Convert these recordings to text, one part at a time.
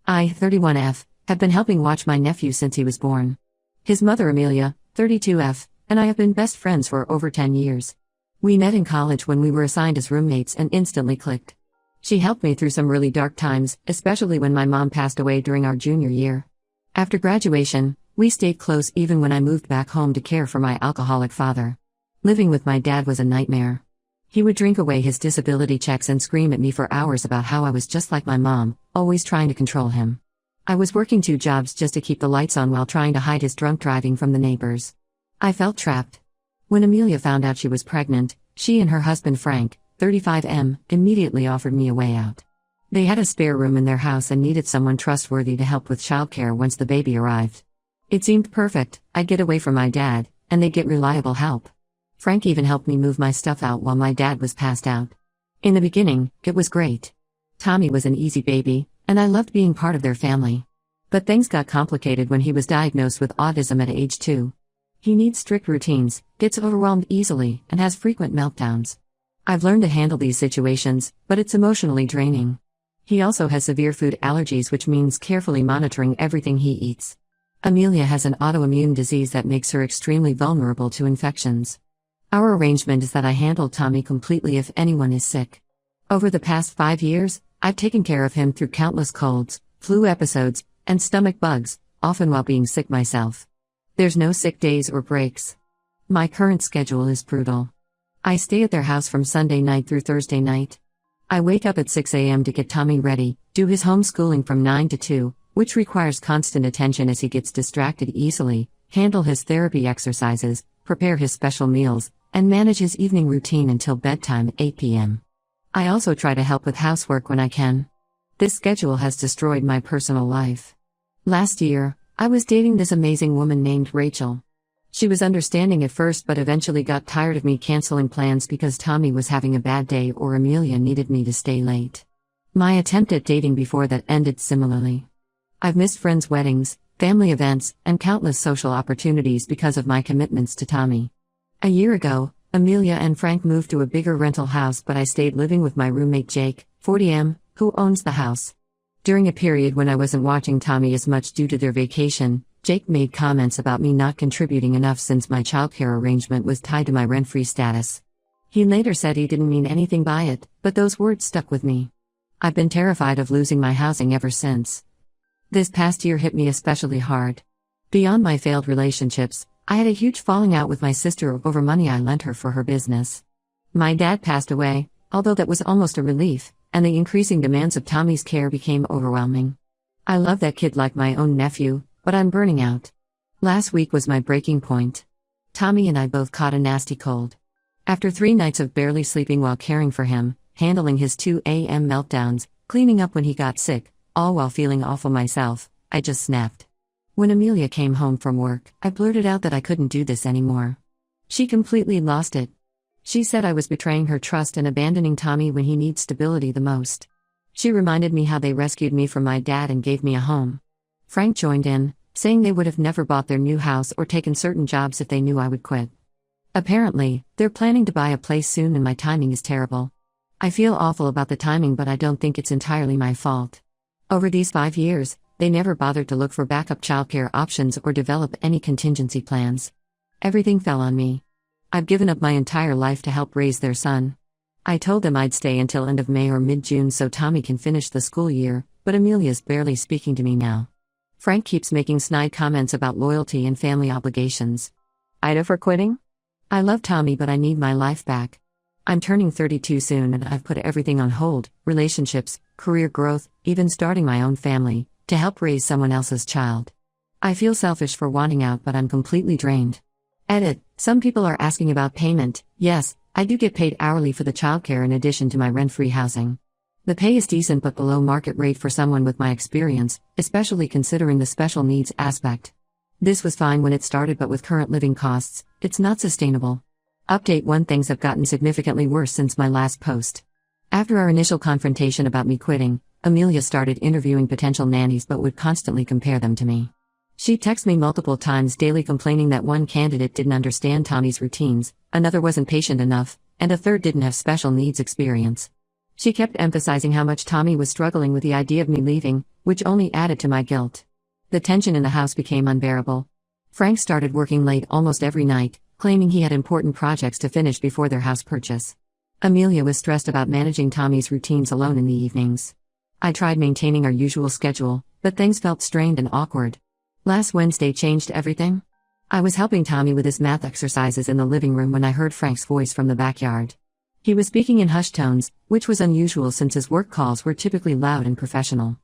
I, 31F, have been helping watch my nephew since he was born. His mother Amelia, 32F, and I have been best friends for over 10 years. We met in college when we were assigned as roommates and instantly clicked. She helped me through some really dark times, especially when my mom passed away during our junior year. After graduation, we stayed close even when I moved back home to care for my alcoholic father. Living with my dad was a nightmare. He would drink away his disability checks and scream at me for hours about how I was just like my mom, always trying to control him. I was working 2 jobs just to keep the lights on while trying to hide his drunk driving from the neighbors. I felt trapped. When Amelia found out she was pregnant, she and her husband Frank, 35M, immediately offered me a way out. They had a spare room in their house and needed someone trustworthy to help with childcare once the baby arrived. It seemed perfect. I'd get away from my dad, and they'd get reliable help. Frank even helped me move my stuff out while my dad was passed out. In the beginning, it was great. Tommy was an easy baby, and I loved being part of their family. But things got complicated when he was diagnosed with autism at age 2. He needs strict routines, gets overwhelmed easily, and has frequent meltdowns. I've learned to handle these situations, but it's emotionally draining. He also has severe food allergies, which means carefully monitoring everything he eats. Amelia has an autoimmune disease that makes her extremely vulnerable to infections. Our arrangement is that I handle Tommy completely if anyone is sick. Over the past 5 years, I've taken care of him through countless colds, flu episodes, and stomach bugs, often while being sick myself. There's no sick days or breaks. My current schedule is brutal. I stay at their house from Sunday night through Thursday night. I wake up at 6 a.m. to get Tommy ready, do his homeschooling from 9 to 2, which requires constant attention as he gets distracted easily, handle his therapy exercises, prepare his special meals, and manage his evening routine until bedtime at 8 p.m. I also try to help with housework when I can. This schedule has destroyed my personal life. Last year, I was dating this amazing woman named Rachel. She was understanding at first but eventually got tired of me canceling plans because Tommy was having a bad day or Amelia needed me to stay late. My attempt at dating before that ended similarly. I've missed friends' weddings, family events, and countless social opportunities because of my commitments to Tommy. A year ago, Amelia and Frank moved to a bigger rental house, but I stayed living with my roommate Jake, 40M, who owns the house. During a period when I wasn't watching Tommy as much due to their vacation, Jake made comments about me not contributing enough since my childcare arrangement was tied to my rent-free status. He later said he didn't mean anything by it, but those words stuck with me. I've been terrified of losing my housing ever since. This past year hit me especially hard. Beyond my failed relationships, I had a huge falling out with my sister over money I lent her for her business. My dad passed away, although that was almost a relief, and the increasing demands of Tommy's care became overwhelming. I love that kid like my own nephew, but I'm burning out. Last week was my breaking point. Tommy and I both caught a nasty cold. After 3 nights of barely sleeping while caring for him, handling his 2 a.m. meltdowns, cleaning up when he got sick, all while feeling awful myself, I just snapped. When Amelia came home from work, I blurted out that I couldn't do this anymore. She completely lost it. She said I was betraying her trust and abandoning Tommy when he needs stability the most. She reminded me how they rescued me from my dad and gave me a home. Frank joined in, saying they would have never bought their new house or taken certain jobs if they knew I would quit. Apparently, they're planning to buy a place soon and my timing is terrible. I feel awful about the timing, but I don't think it's entirely my fault. Over these 5 years, they never bothered to look for backup childcare options or develop any contingency plans. Everything fell on me. I've given up my entire life to help raise their son. I told them I'd stay until end of May or mid-June so Tommy can finish the school year, but Amelia's barely speaking to me now. Frank keeps making snide comments about loyalty and family obligations. Ida for quitting? I love Tommy, but I need my life back. I'm turning 32 soon and I've put everything on hold, relationships, career growth, even starting my own family, to help raise someone else's child. I feel selfish for wanting out, but I'm completely drained. Edit. Some people are asking about payment. Yes, I do get paid hourly for the childcare in addition to my rent-free housing. The pay is decent but below market rate for someone with my experience, especially considering the special needs aspect. This was fine when it started, but with current living costs, it's not sustainable. Update 1: Things have gotten significantly worse since my last post. After our initial confrontation about me quitting, Amelia started interviewing potential nannies but would constantly compare them to me. She texted me multiple times daily complaining that one candidate didn't understand Tommy's routines, another wasn't patient enough, and a third didn't have special needs experience. She kept emphasizing how much Tommy was struggling with the idea of me leaving, which only added to my guilt. The tension in the house became unbearable. Frank started working late almost every night, claiming he had important projects to finish before their house purchase. Amelia was stressed about managing Tommy's routines alone in the evenings. I tried maintaining our usual schedule, but things felt strained and awkward. Last Wednesday changed everything. I was helping Tommy with his math exercises in the living room when I heard Frank's voice from the backyard. He was speaking in hushed tones, which was unusual since his work calls were typically loud and professional.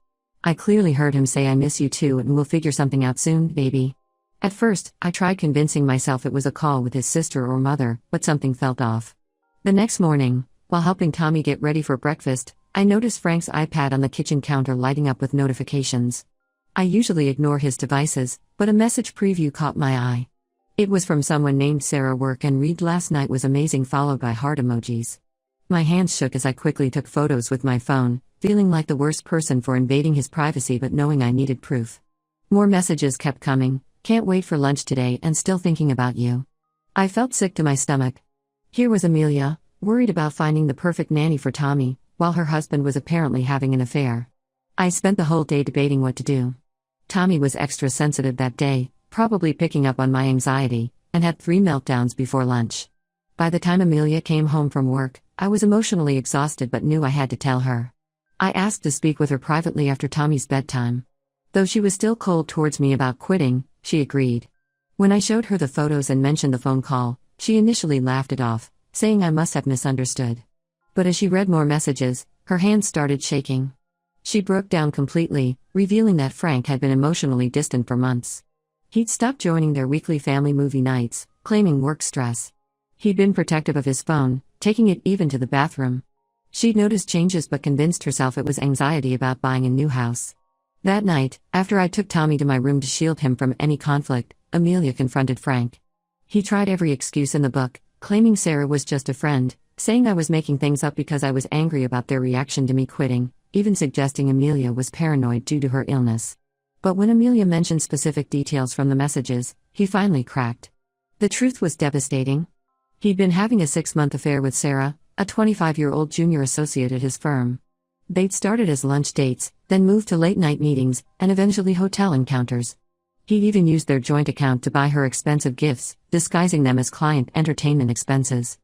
I clearly heard him say, "I miss you too and we'll figure something out soon, baby." At first, I tried convincing myself it was a call with his sister or mother, but something felt off. The next morning, while helping Tommy get ready for breakfast, I noticed Frank's iPad on the kitchen counter lighting up with notifications. I usually ignore his devices, but a message preview caught my eye. It was from someone named Sarah. Work and read last night was amazing, followed by heart emojis. My hands shook as I quickly took photos with my phone, feeling like the worst person for invading his privacy but knowing I needed proof. More messages kept coming. "Can't wait for lunch today and still thinking about you." I felt sick to my stomach. Here was Amelia, worried about finding the perfect nanny for Tommy, while her husband was apparently having an affair. I spent the whole day debating what to do. Tommy was extra sensitive that day, probably picking up on my anxiety, and had 3 meltdowns before lunch. By the time Amelia came home from work, I was emotionally exhausted but knew I had to tell her. I asked to speak with her privately after Tommy's bedtime. Though she was still cold towards me about quitting, she agreed. When I showed her the photos and mentioned the phone call, she initially laughed it off, saying I must have misunderstood. But as she read more messages, her hands started shaking. She broke down completely, revealing that Frank had been emotionally distant for months. He'd stopped joining their weekly family movie nights, claiming work stress. He'd been protective of his phone, taking it even to the bathroom. She'd noticed changes but convinced herself it was anxiety about buying a new house. That night, after I took Tommy to my room to shield him from any conflict, Amelia confronted Frank. He tried every excuse in the book, claiming Sarah was just a friend, saying I was making things up because I was angry about their reaction to me quitting, even suggesting Amelia was paranoid due to her illness. But when Amelia mentioned specific details from the messages, he finally cracked. The truth was devastating. He'd been having a 6-month affair with Sarah, a 25-year-old junior associate at his firm. They'd started as lunch dates, then moved to late-night meetings, and eventually hotel encounters. He'd even used their joint account to buy her expensive gifts, disguising them as client entertainment expenses.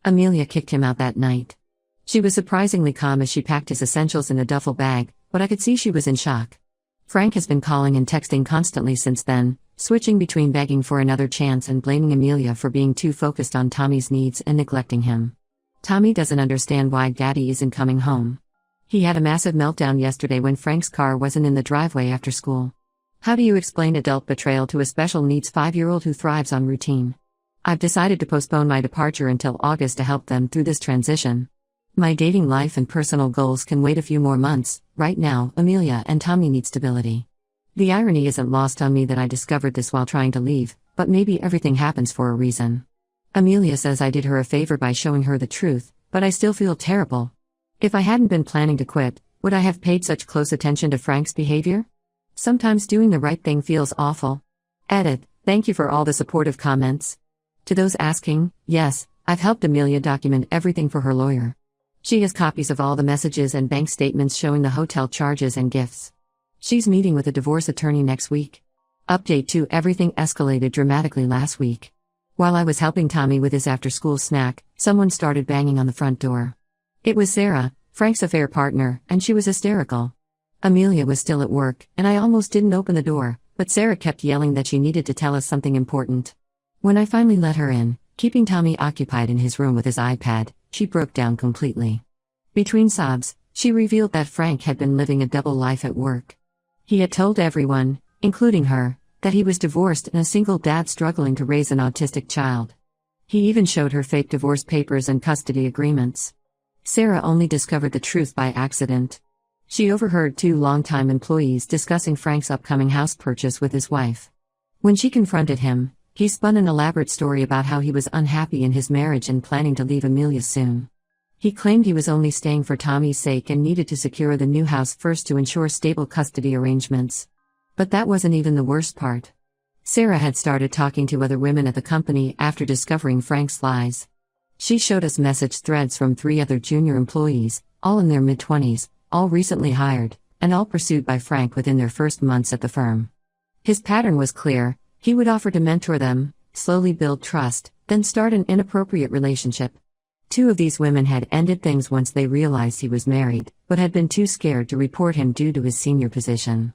Amelia kicked him out that night. She was surprisingly calm as she packed his essentials in a duffel bag, but I could see she was in shock. Frank has been calling and texting constantly since then, switching between begging for another chance and blaming Amelia for being too focused on Tommy's needs and neglecting him. Tommy doesn't understand why Daddy isn't coming home. He had a massive meltdown yesterday when Frank's car wasn't in the driveway after school. How do you explain adult betrayal to a special needs 5-year-old who thrives on routine? I've decided to postpone my departure until August to help them through this transition. My dating life and personal goals can wait a few more months. Right now, Amelia and Tommy need stability. The irony isn't lost on me that I discovered this while trying to leave, but maybe everything happens for a reason. Amelia says I did her a favor by showing her the truth, but I still feel terrible. If I hadn't been planning to quit, would I have paid such close attention to Frank's behavior? Sometimes doing the right thing feels awful. Edit. Thank you for all the supportive comments. To those asking, yes, I've helped Amelia document everything for her lawyer. She has copies of all the messages and bank statements showing the hotel charges and gifts. She's meeting with a divorce attorney next week. Update 2: everything escalated dramatically last week. While I was helping Tommy with his after-school snack, someone started banging on the front door. It was Sarah, Frank's affair partner, and she was hysterical. Amelia was still at work, and I almost didn't open the door, but Sarah kept yelling that she needed to tell us something important. When I finally let her in, keeping Tommy occupied in his room with his iPad, she broke down completely. Between sobs, she revealed that Frank had been living a double life at work. He had told everyone, including her, that he was divorced and a single dad struggling to raise an autistic child. He even showed her fake divorce papers and custody agreements. Sarah only discovered the truth by accident. She overheard 2 longtime employees discussing Frank's upcoming house purchase with his wife. When she confronted him, he spun an elaborate story about how he was unhappy in his marriage and planning to leave Amelia soon. He claimed he was only staying for Tommy's sake and needed to secure the new house first to ensure stable custody arrangements. But that wasn't even the worst part. Sarah had started talking to other women at the company after discovering Frank's lies. She showed us message threads from 3 other junior employees, all in their mid-20s, all recently hired, and all pursued by Frank within their first months at the firm. His pattern was clear: he would offer to mentor them, slowly build trust, then start an inappropriate relationship. 2 of these women had ended things once they realized he was married, but had been too scared to report him due to his senior position.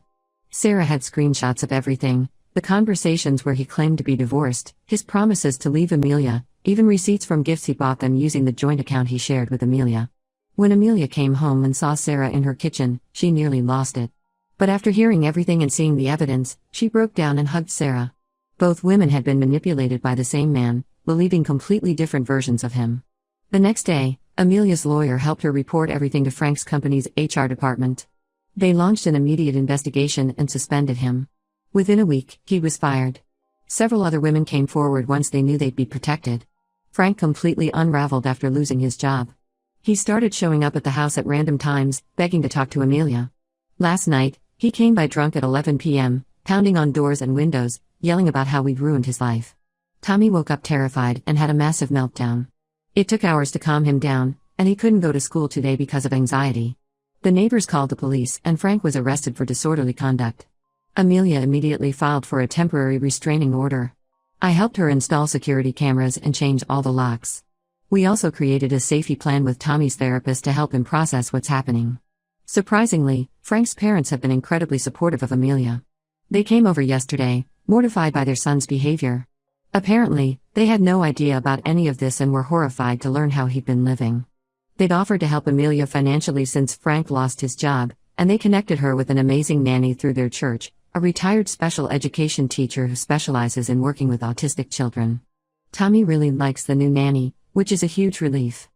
Sarah had screenshots of everything: the conversations where he claimed to be divorced, his promises to leave Amelia, even receipts from gifts he bought them using the joint account he shared with Amelia. When Amelia came home and saw Sarah in her kitchen, she nearly lost it. But after hearing everything and seeing the evidence, she broke down and hugged Sarah. Both women had been manipulated by the same man, believing completely different versions of him. The next day, Amelia's lawyer helped her report everything to Frank's company's HR department. They launched an immediate investigation and suspended him. Within a week, he was fired. Several other women came forward once they knew they'd be protected. Frank completely unraveled after losing his job. He started showing up at the house at random times, begging to talk to Amelia. Last night, he came by drunk at 11 p.m., pounding on doors and windows, yelling about how we'd ruined his life. Tommy woke up terrified and had a massive meltdown. It took hours to calm him down, and he couldn't go to school today because of anxiety. The neighbors called the police, and Frank was arrested for disorderly conduct. Amelia immediately filed for a temporary restraining order. I helped her install security cameras and change all the locks. We also created a safety plan with Tommy's therapist to help him process what's happening. Surprisingly, Frank's parents have been incredibly supportive of Amelia. They came over yesterday, mortified by their son's behavior. Apparently, they had no idea about any of this and were horrified to learn how he'd been living. They'd offered to help Amelia financially since Frank lost his job, and they connected her with an amazing nanny through their church, a retired special education teacher who specializes in working with autistic children. Tommy really likes the new nanny, which is a huge relief.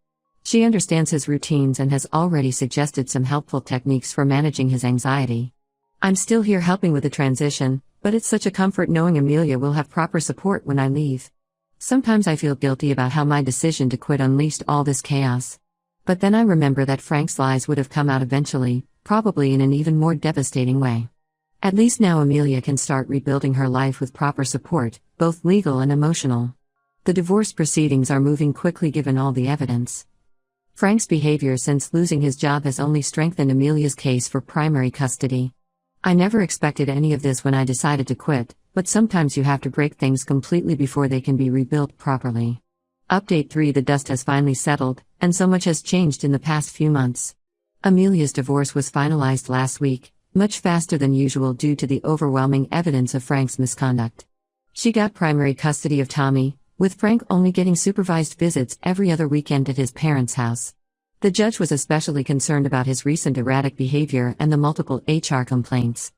She understands his routines and has already suggested some helpful techniques for managing his anxiety. I'm still here helping with the transition, but it's such a comfort knowing Amelia will have proper support when I leave. Sometimes I feel guilty about how my decision to quit unleashed all this chaos. But then I remember that Frank's lies would have come out eventually, probably in an even more devastating way. At least now Amelia can start rebuilding her life with proper support, both legal and emotional. The divorce proceedings are moving quickly given all the evidence. Frank's behavior since losing his job has only strengthened Amelia's case for primary custody. I never expected any of this when I decided to quit, but sometimes you have to break things completely before they can be rebuilt properly. Update 3: The dust has finally settled, and so much has changed in the past few months. Amelia's divorce was finalized last week, much faster than usual due to the overwhelming evidence of Frank's misconduct. She got primary custody of Tommy, with Frank only getting supervised visits every other weekend at his parents' house. The judge was especially concerned about his recent erratic behavior and the multiple HR complaints.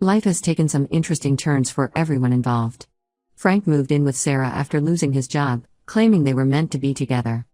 Life has taken some interesting turns for everyone involved. Frank moved in with Sarah after losing his job, claiming they were meant to be together.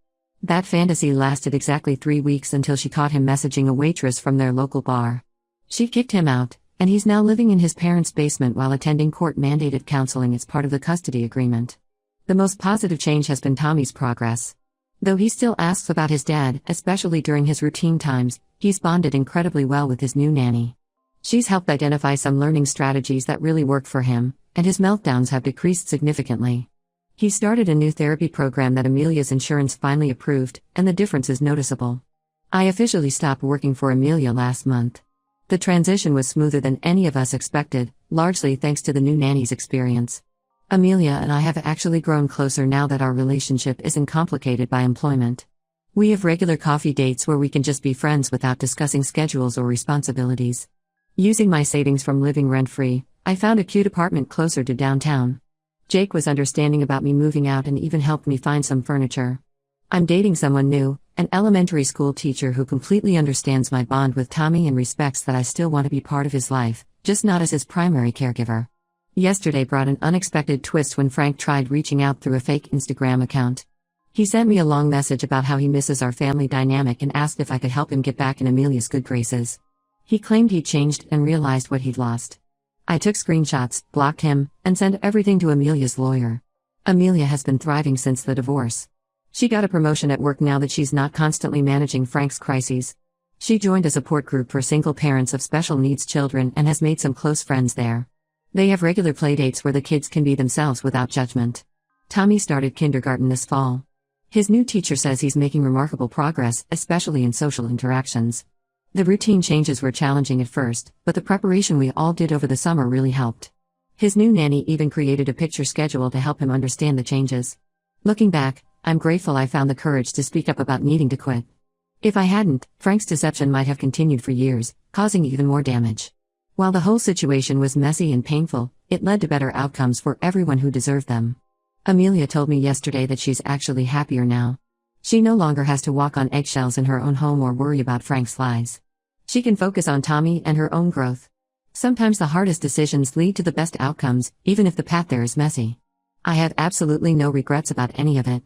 That fantasy lasted exactly 3 weeks until she caught him messaging a waitress from their local bar. She kicked him out, and he's now living in his parents' basement while attending court-mandated counseling as part of the custody agreement. The most positive change has been Tommy's progress. Though he still asks about his dad, especially during his routine times, he's bonded incredibly well with his new nanny. She's helped identify some learning strategies that really work for him, and his meltdowns have decreased significantly. He started a new therapy program that Amelia's insurance finally approved, and the difference is noticeable. I officially stopped working for Amelia last month. The transition was smoother than any of us expected, largely thanks to the new nanny's experience. Amelia and I have actually grown closer now that our relationship isn't complicated by employment. We have regular coffee dates where we can just be friends without discussing schedules or responsibilities. Using my savings from living rent-free, I found a cute apartment closer to downtown. Jake was understanding about me moving out and even helped me find some furniture. I'm dating someone new, an elementary school teacher who completely understands my bond with Tommy and respects that I still want to be part of his life, just not as his primary caregiver. Yesterday brought an unexpected twist when Frank tried reaching out through a fake Instagram account. He sent me a long message about how he misses our family dynamic and asked if I could help him get back in Amelia's good graces. He claimed he'd changed and realized what he'd lost. I took screenshots, blocked him, and sent everything to Amelia's lawyer. Amelia has been thriving since the divorce. She got a promotion at work now that she's not constantly managing Frank's crises. She joined a support group for single parents of special needs children and has made some close friends there. They have regular playdates where the kids can be themselves without judgment. Tommy started kindergarten this fall. His new teacher says he's making remarkable progress, especially in social interactions. The routine changes were challenging at first, but the preparation we all did over the summer really helped. His new nanny even created a picture schedule to help him understand the changes. Looking back, I'm grateful I found the courage to speak up about needing to quit. If I hadn't, Frank's deception might have continued for years, causing even more damage. While the whole situation was messy and painful, it led to better outcomes for everyone who deserved them. Amelia told me yesterday that she's actually happier now. She no longer has to walk on eggshells in her own home or worry about Frank's lies. She can focus on Tommy and her own growth. Sometimes the hardest decisions lead to the best outcomes, even if the path there is messy. I have absolutely no regrets about any of it.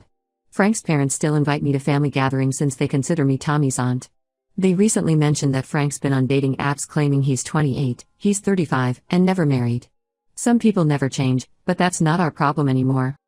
Frank's parents still invite me to family gatherings since they consider me Tommy's aunt. They recently mentioned that Frank's been on dating apps claiming he's 28, he's 35, and never married. Some people never change, but that's not our problem anymore.